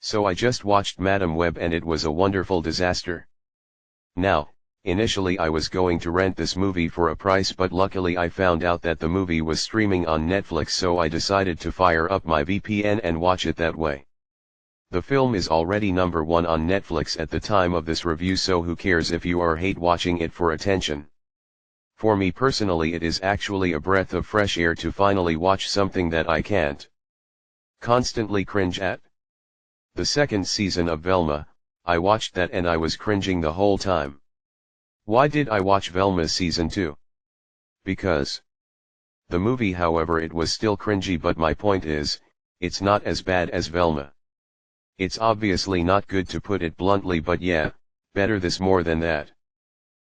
So I just watched Madam Web and it was a wonderful disaster. Now, initially I was going to rent this movie for a price, but luckily I found out that the movie was streaming on Netflix, so I decided to fire up my VPN and watch it that way. The film is already #1 on Netflix at the time of this review, so who cares if you are hate watching it for attention. For me personally, it is actually a breath of fresh air to finally watch something that I can't constantly cringe at. The second season of Velma, I watched that and I was cringing the whole time. Why did I watch Velma season 2? Because the movie, however, it was still cringy, but my point is, it's not as bad as Velma. It's obviously not good, to put it bluntly, but yeah, better this more than that.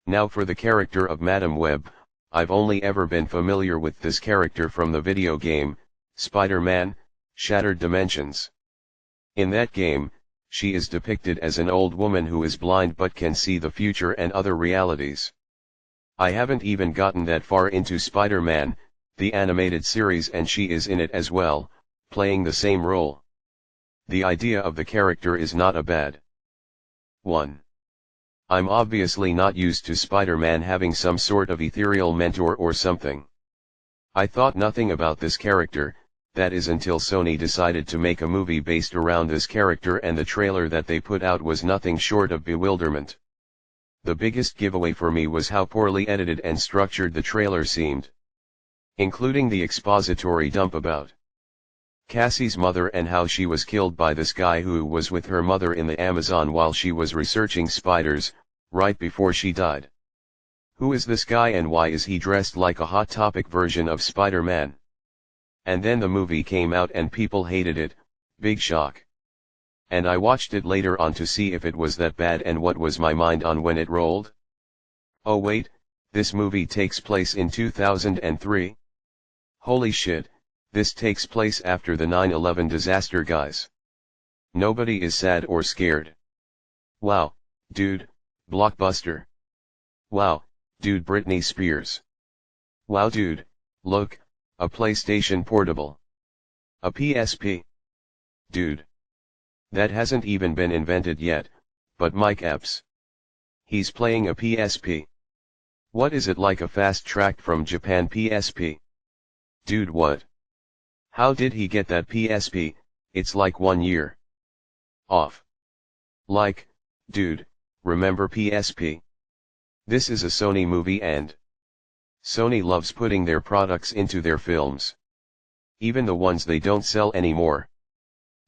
Now for the character of Madam Web, I've only ever been familiar with this character from the video game, Spider-Man: Shattered Dimensions. In that game, she is depicted as an old woman who is blind but can see the future and other realities. I haven't even gotten that far into Spider-Man, the animated series, and she is in it as well, playing the same role. The idea of the character is not a bad one. I'm obviously not used to Spider-Man having some sort of ethereal mentor or something. I thought nothing about this character, that is until Sony decided to make a movie based around this character, and the trailer that they put out was nothing short of bewilderment. The biggest giveaway for me was how poorly edited and structured the trailer seemed, including the expository dump about Cassie's mother and how she was killed by this guy who was with her mother in the Amazon while she was researching spiders, right before she died. Who is this guy and why is he dressed like a Hot Topic version of Spider-Man? And then the movie came out and people hated it, big shock. And I watched it later on to see if it was that bad, and what was my mind on when it rolled? Oh wait, this movie takes place in 2003? Holy shit, this takes place after the 9/11 disaster, guys. Nobody is sad or scared. Wow, dude, blockbuster. Wow, dude, Britney Spears. Wow dude, look, a PlayStation Portable. A PSP. Dude. That hasn't even been invented yet, but Mike Epps. He's playing a PSP. What is it, like a fast track from Japan PSP? Dude, what? How did he get that PSP? It's like 1 year off. Like, dude, remember PSP? This is a Sony movie and Sony loves putting their products into their films. Even the ones they don't sell anymore.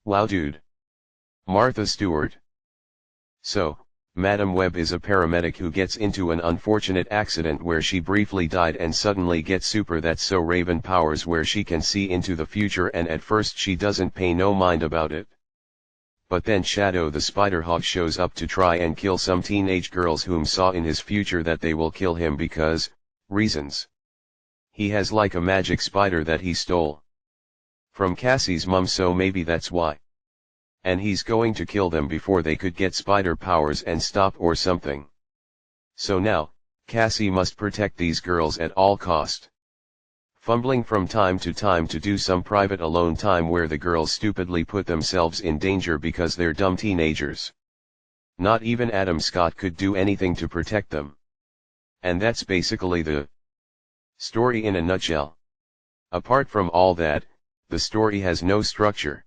Wow dude. Martha Stewart. So, Madam Web is a paramedic who gets into an unfortunate accident where she briefly died and suddenly gets super that's so Raven powers where she can see into the future, and at first she doesn't pay no mind about it. But then Shadow the Spider-Hawk shows up to try and kill some teenage girls whom saw in his future that they will kill him because reasons. He has like a magic spider that he stole from Cassie's mom, so maybe that's why. And he's going to kill them before they could get spider powers and stop or something. So now, Cassie must protect these girls at all cost. Fumbling from time to time to do some private alone time where the girls stupidly put themselves in danger because they're dumb teenagers. Not even Adam Scott could do anything to protect them. And that's basically the story in a nutshell. Apart from all that, the story has no structure.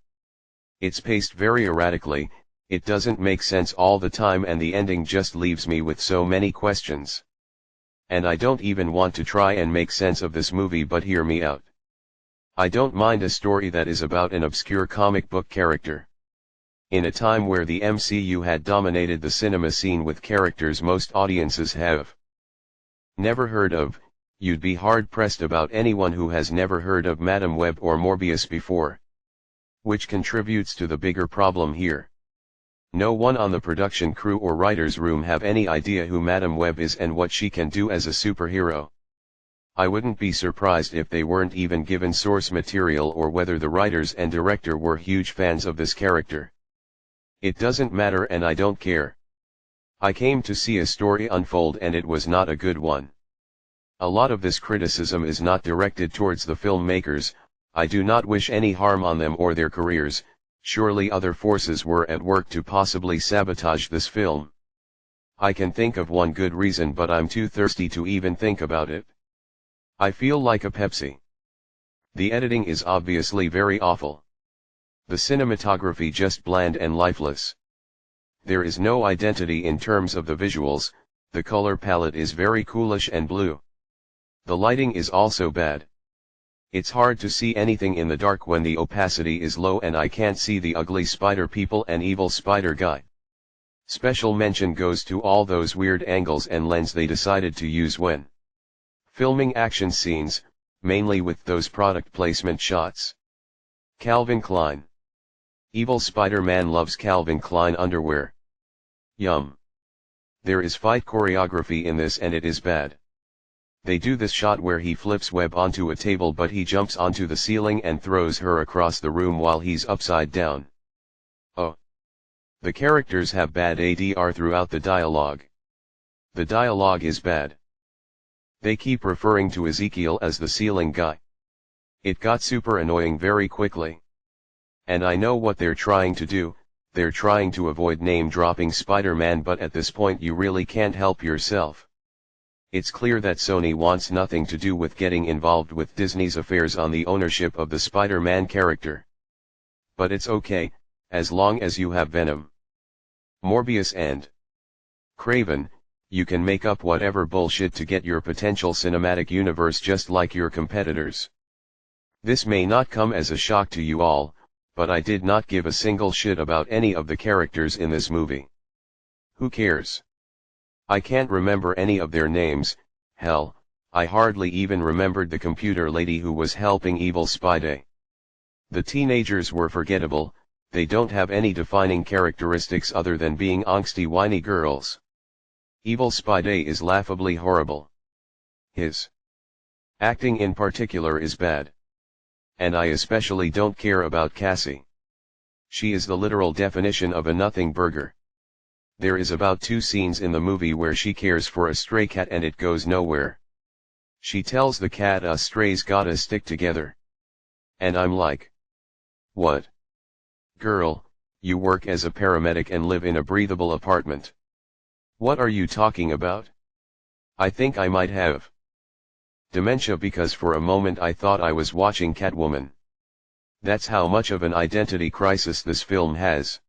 It's paced very erratically, it doesn't make sense all the time, and the ending just leaves me with so many questions. And I don't even want to try and make sense of this movie, but hear me out. I don't mind a story that is about an obscure comic book character. In a time where the MCU had dominated the cinema scene with characters most audiences have never heard of, you'd be hard-pressed about anyone who has never heard of Madam Web or Morbius before. Which contributes to the bigger problem here. No one on the production crew or writer's room have any idea who Madam Web is and what she can do as a superhero. I wouldn't be surprised if they weren't even given source material or whether the writers and director were huge fans of this character. It doesn't matter and I don't care. I came to see a story unfold and it was not a good one. A lot of this criticism is not directed towards the filmmakers. I do not wish any harm on them or their careers, Surely other forces were at work to possibly sabotage this film. I can think of one good reason, but I'm too thirsty to even think about it. I feel like a Pepsi. The editing is obviously very awful. The cinematography just bland and lifeless. There is no identity in terms of the visuals, the color palette is very coolish and blue. The lighting is also bad. It's hard to see anything in the dark when the opacity is low and I can't see the ugly spider people and evil spider guy. Special mention goes to all those weird angles and lens they decided to use when filming action scenes, mainly with those product placement shots. Calvin Klein. Evil Spider-Man loves Calvin Klein underwear. Yum. There is fight choreography in this and it is bad. They do this shot where he flips web onto a table but he jumps onto the ceiling and throws her across the room while he's upside down. Oh. The characters have bad ADR throughout the dialogue. The dialogue is bad. They keep referring to Ezekiel as the ceiling guy. It got super annoying very quickly. And I know what they're trying to do, they're trying to avoid name-dropping Spider-Man, but at this point you really can't help yourself. It's clear that Sony wants nothing to do with getting involved with Disney's affairs on the ownership of the Spider-Man character. But it's okay, as long as you have Venom, Morbius and Kraven, you can make up whatever bullshit to get your potential cinematic universe just like your competitors. This may not come as a shock to you all, but I did not give a single shit about any of the characters in this movie. Who cares? I can't remember any of their names, hell, I hardly even remembered the computer lady who was helping Evil Spidey. The teenagers were forgettable, they don't have any defining characteristics other than being angsty whiny girls. Evil Spidey is laughably horrible. His acting in particular is bad. And I especially don't care about Cassie. She is the literal definition of a nothing burger. There is about 2 scenes in the movie where she cares for a stray cat and it goes nowhere. She tells the cat us strays gotta stick together. And I'm like, what? Girl, you work as a paramedic and live in a breathable apartment. What are you talking about? I think I might have dementia because for a moment I thought I was watching Catwoman. That's how much of an identity crisis this film has.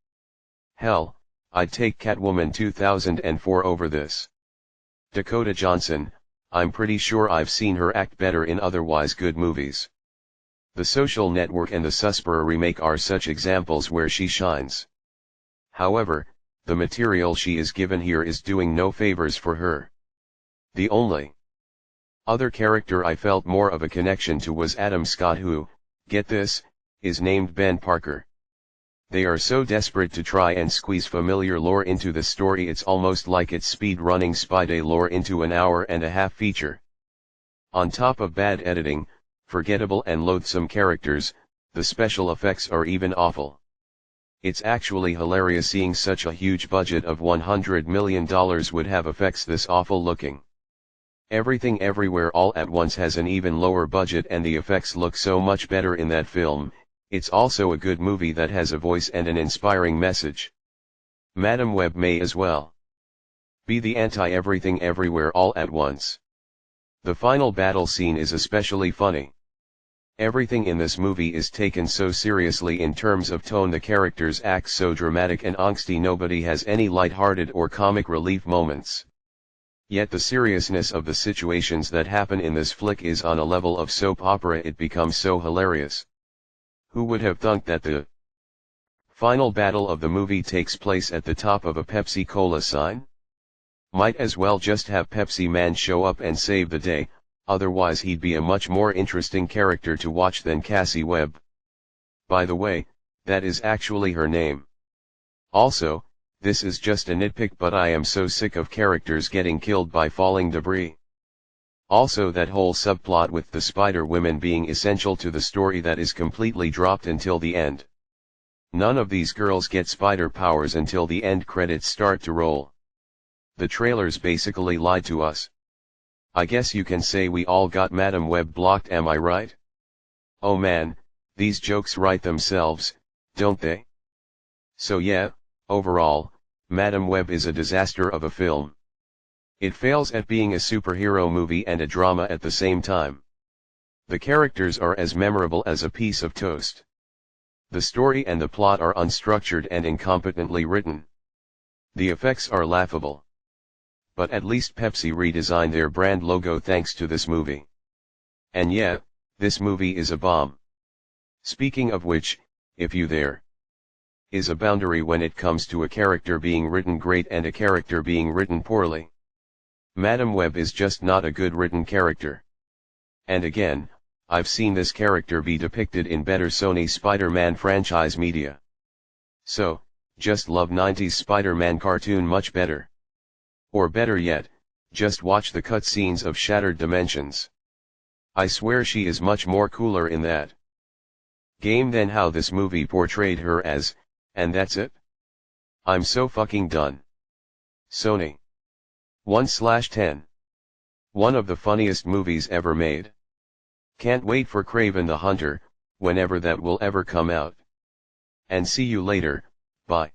Hell, I'd take Catwoman 2004 over this. Dakota Johnson, I'm pretty sure I've seen her act better in otherwise good movies. The Social Network and the Suspiria remake are such examples where she shines. However, the material she is given here is doing no favors for her. The only other character I felt more of a connection to was Adam Scott, who, get this, is named Ben Parker. They are so desperate to try and squeeze familiar lore into the story it's almost like it's speed-running Spidey lore into an hour-and-a-half feature. On top of bad editing, forgettable and loathsome characters, the special effects are even awful. It's actually hilarious seeing such a huge budget of $100 million would have effects this awful looking. Everything Everywhere All at Once has an even lower budget and the effects look so much better in that film. It's also a good movie that has a voice and an inspiring message. Madam Web may as well be the anti-Everything Everywhere All at Once. The final battle scene is especially funny. Everything in this movie is taken so seriously in terms of tone, the characters act so dramatic and angsty, nobody has any light-hearted or comic relief moments. Yet the seriousness of the situations that happen in this flick is on a level of soap opera, it becomes so hilarious. Who would have thunk that the final battle of the movie takes place at the top of a Pepsi Cola sign? Might as well just have Pepsi Man show up and save the day, otherwise he'd be a much more interesting character to watch than Cassie Webb. By the way, that is actually her name. Also, this is just a nitpick, but I am so sick of characters getting killed by falling debris. Also, that whole subplot with the Spider-Women being essential to the story that is completely dropped until the end. None of these girls get spider powers until the end credits start to roll. The trailers basically lied to us. I guess you can say we all got Madam Web blocked, am I right? Oh man, these jokes write themselves, don't they? So yeah, overall, Madam Web is a disaster of a film. It fails at being a superhero movie and a drama at the same time. The characters are as memorable as a piece of toast. The story and the plot are unstructured and incompetently written. The effects are laughable. But at least Pepsi redesigned their brand logo thanks to this movie. And yeah, this movie is a bomb. Speaking of which, if you there is a boundary when it comes to a character being written great and a character being written poorly. Madam Web is just not a good written character. And again, I've seen this character be depicted in better Sony Spider-Man franchise media. So, just love 90s Spider-Man cartoon much better. Or better yet, just watch the cutscenes of Shattered Dimensions. I swear she is much more cooler in that game than how this movie portrayed her as, and that's it. I'm so fucking done. Sony. 1/10. One of the funniest movies ever made. Can't wait for Kraven the Hunter, whenever that will ever come out. And see you later, bye.